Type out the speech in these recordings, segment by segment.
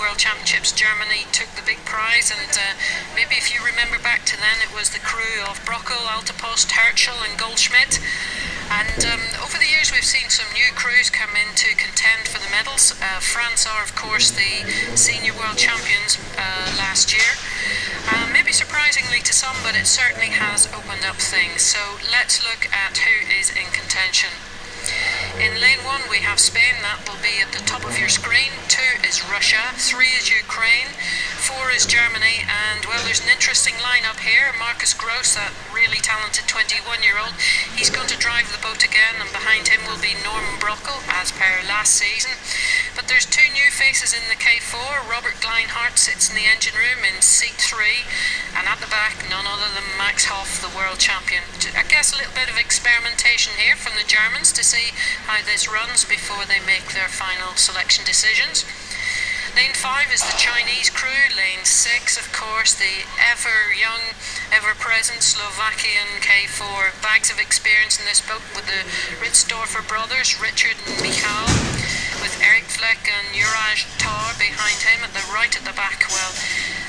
World Championships, Germany took the big prize, and maybe if you remember back to then, it was the crew of Brockel, Altepost, Herschel and Goldschmidt. And over the years we've seen some new crews come in to contend for the medals. France are of course the senior world champions last year. Maybe surprisingly to some, but it certainly has opened up things. So let's look at who is in contention. In lane 1 we have Spain, that will be at the top of your screen. 2 is Russia, 3 is Ukraine, 4 is Germany, and well, there's an interesting lineup here. Marcus Gross, that really talented 21-year-old, he's going to drive the boat again, and behind him will be Norman Brockel as per last season. But there's 2 new faces in the K4. Robert Gleinhardt sits in the engine room in seat 3, and at the back none other than Max Hoff, the world champion. I guess a little bit of experimentation here from the Germans to see how this runs before they make their final selection decisions. Lane 5 is the Chinese crew. Lane 6, of course, the ever-young, ever-present Slovakian K4. Bags of experience in this boat with the Ritzdorfer brothers, Richard and Michal, with Eric Fleck and Juraj Tar behind him at the right at the back. Well,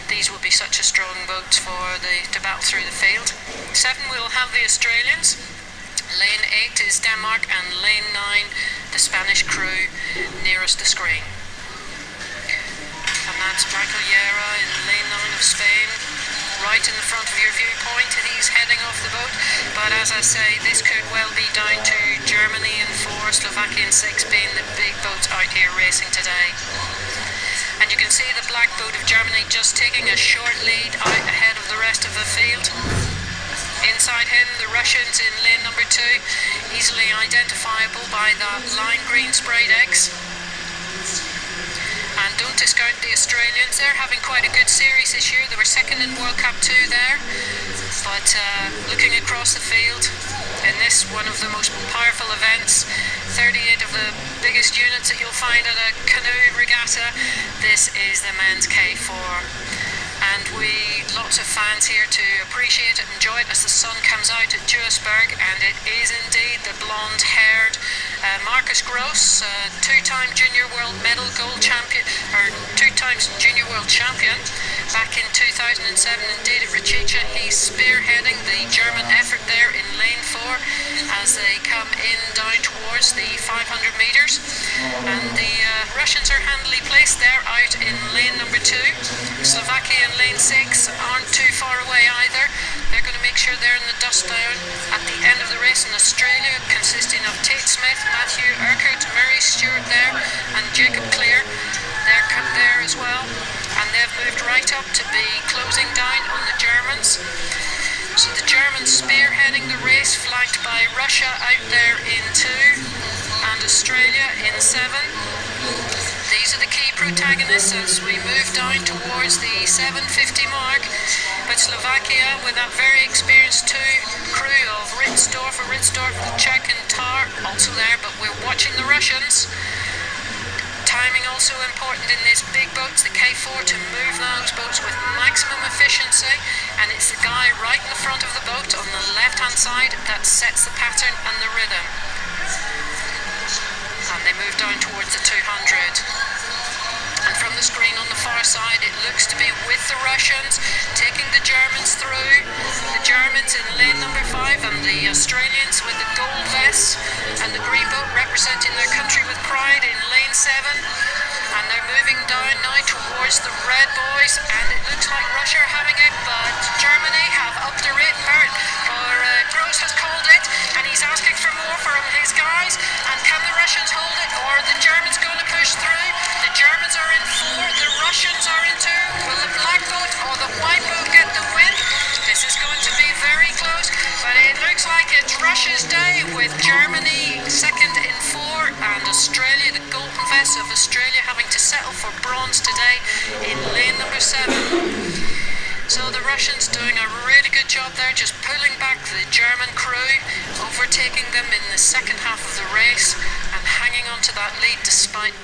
these will be such a strong boat to battle through the field. 7 we'll have the Australians. Lane 8 is Denmark, and lane 9 the Spanish crew nearest the screen. And that's Michael Yera in lane 9 of Spain, right in the front of your viewpoint, and he's heading off the boat. But as I say, this could well be down to Germany in 4, Slovakia in 6 being the big boats out here racing today. And you can see the black boat of Germany just taking a short lead out ahead of the rest of the field. Inside him, the Russians in lane number 2, easily identifiable by the lime green sprayed eggs. And don't discount the Australians, they're having quite a good series this year. They were second in World Cup 2 there. But looking across the field, in this one of the most powerful events, 38 of the biggest units that you'll find at a canoe regatta, this is the men's K4. And lots of fans here to appreciate it, enjoy it as the sun comes out at Duisburg, and it is indeed the blonde-haired Marcus Gross, 2-time junior world medal gold champion, or 2 times junior world champion back in 2007. Indeed at Richicha, he's spearheading the German effort there in lane 4 as they come in down towards the 500 metres, and the Russians are handily placed there out in lane number 2. Slovakia in lane 6 aren't too far away either. They're going to make sure they're in the dust down at the end of the race. In Australia, consisting of Tate Smith, Matthew Urquhart, Murray Stewart there, and Jacob Clear, they're there as well, and they've moved right up to be closing down on the Germans. So the Germans spearheading the race, flanked by Russia out there in 2 and Australia in 7. These are the key protagonists as we move down towards the 750 mark. But Slovakia, with that very experienced 2 crew of Ritzdorfer, Czech and Tar, also there, but we're watching the Russians. Timing also important in these big boats, the K4, to move those boats with maximum efficiency, and it's the guy right in the front of the boat on the left-hand side that sets the pattern and the rhythm. And they move down towards the 200. And from the screen on the far side, it looks to be with the Russians, taking the Germans through. The Germans in lane number 5, and the Australians with the gold vests and the green boat representing their country with pride in lane 7. And they're moving down now towards the red boys, and it looks like Russia are having it, but Germany have upped the rate. Gross has called it, and he's asking for more from his guys. And can the Russians hold it, or are the Germans going to push through? The Germans are in 4, the Russians are in 2. Will the black boat or the white boat get the win? This is going to be very close, but it looks like it's Russia's day, with Germany second in 4 and Australia, the golden vests of Australia, having to settle for bronze today in lane number 7. So the Russians doing a really good job there, just pulling back the German crew, overtaking them in the second half of the race and hanging on to that lead despite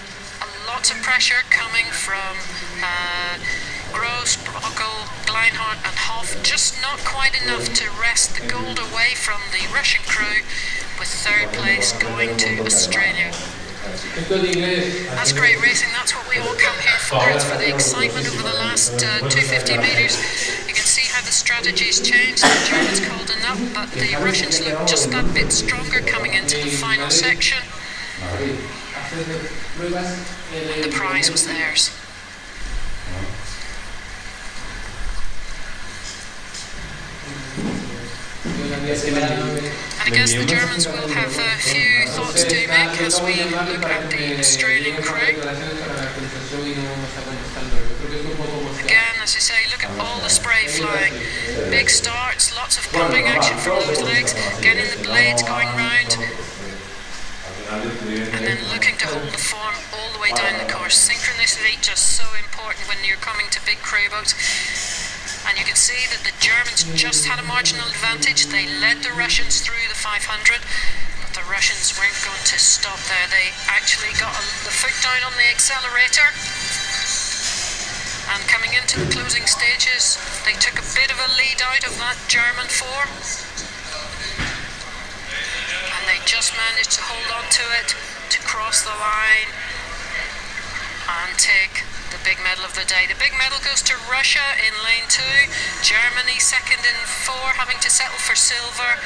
lots of pressure coming from Gross, Brockel, Gleinhardt and Hoff. Just not quite enough to wrest the gold away from the Russian crew, with 3rd place going to Australia. That's great racing. That's what we all come here for. It's for the excitement over the last 250 metres. You can see how the strategy's changed. The Germans called enough, but the Russians look just that bit stronger coming into the final section. And the prize was theirs. And I guess the Germans will have a few thoughts to make as we look at the Australian crew. Again, as I say, look at all the spray flying. Big starts, lots of pumping action from those legs, getting the blades going round, and then looking to hold the form all the way down the course. Synchronicity just so important when you're coming to big crew boats. And you can see that the Germans just had a marginal advantage. They led the Russians through the 500, but the Russians weren't going to stop there. They actually got the foot down on the accelerator. And coming into the closing stages, they took a bit of a lead out of that German four. And they just managed to hold on to it, to cross the line and take the big medal of the day. The big medal goes to Russia in lane 2, Germany second in 4, having to settle for silver.